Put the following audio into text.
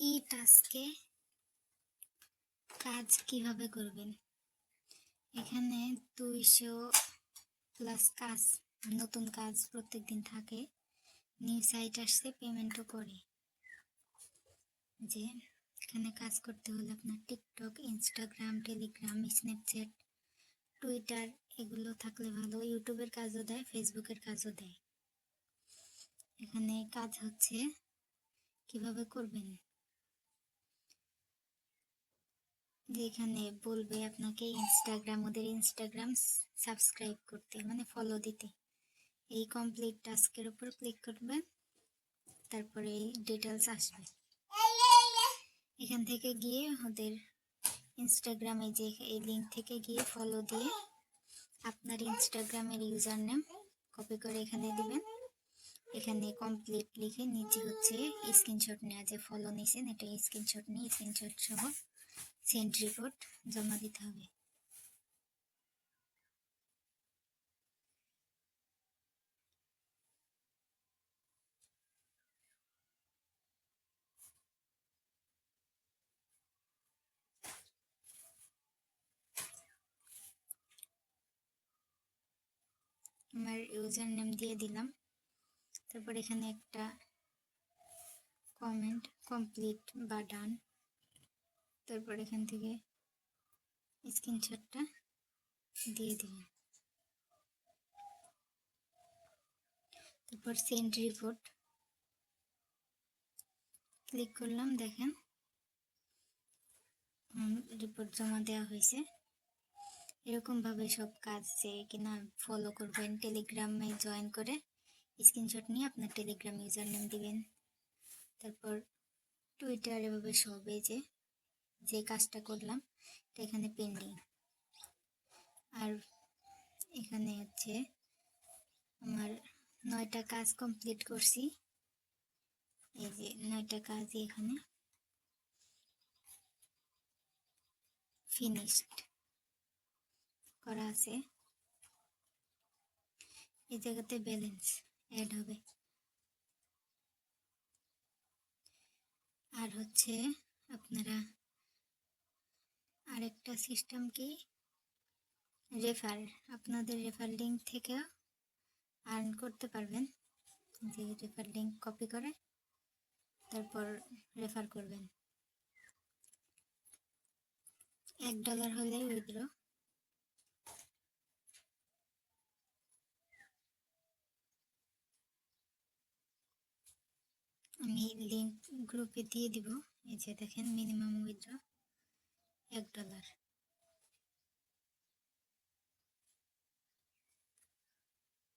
এই টাস্কে কাজ কিভাবে করবেন। এখানে 200+ কাজ, নতুন কাজ প্রত্যেকদিন থাকে। নিউ সাইট আসছে, পেমেন্টও করে। যে এখানে কাজ করতে হলে আপনার TikTok, Instagram, Telegram, Snapchat, Twitter এগুলো থাকলে ভালো। ইউটিউবের কাজও দেয়, ফেসবুকের কাজও দেয়। এখানে কাজ হচ্ছে কিভাবে করবেন, যে এখানে বলবে আপনাকে ওদের ইনস্টাগ্রাম সাবস্ক্রাইব করতে, মানে ফলো দিতে। এই কমপ্লিট টাস্কের উপর ক্লিক করবেন, তারপরে ডিটেলস আসবে। এখান থেকে গিয়ে ওদের ইনস্টাগ্রামে যে এই লিঙ্ক থেকে গিয়ে ফলো দিয়ে আপনার ইনস্টাগ্রামের ইউজার নেম কপি করে এখানে দিবেন। এখানে কমপ্লিট লিখে নিচে হচ্ছে স্ক্রিনশট নেওয়া, যে ফলো নিয়েছেন এটা স্ক্রিনশট নিয়ে স্ক্রিনশট সহ সেন্ড রিপোর্ট জমা দিতে হবে। আমার ইউজার নেম দিয়ে দিলাম। তারপর এখানে একটা কমেন্ট কমপ্লিট বা ডান, তারপর এখান থেকে স্ক্রিনশটটা দিয়ে দিবেন। তারপর সেন্ড রিপোর্ট ক্লিক করলাম, দেখেন রিপোর্ট জমা দেওয়া হয়েছে। এরকমভাবে সব কাজ যে কিনা ফলো করবেন, টেলিগ্রামে জয়েন করে স্ক্রিনশট নিয়ে আপনার টেলিগ্রাম ইউজার নেম দিবেন। তারপর টুইটার, এভাবে সব এই যে কাজটা করলাম এটা এখানে পেন্ডিং। আর এখানে হচ্ছে আমার 9টা কাজ কমপ্লিট করছি। এই যে 9টা কাজই এখানে ফিনিশড করা আছে। এই জায়গাতে ব্যালেন্স অ্যাড হবে। আর হচ্ছে আপনারা আরেকটা সিস্টেম কি, রেফার, আপনাদের রেফার লিঙ্ক থেকে আর্ন করতে পারবেন। যে রেফার লিঙ্ক কপি করে তারপর রেফার করবেন। $1 হলে উইথড্র। আমি লিঙ্ক গ্রুপে দিয়ে দিব। এই যে দেখেন মিনিমাম উইথড্র $1।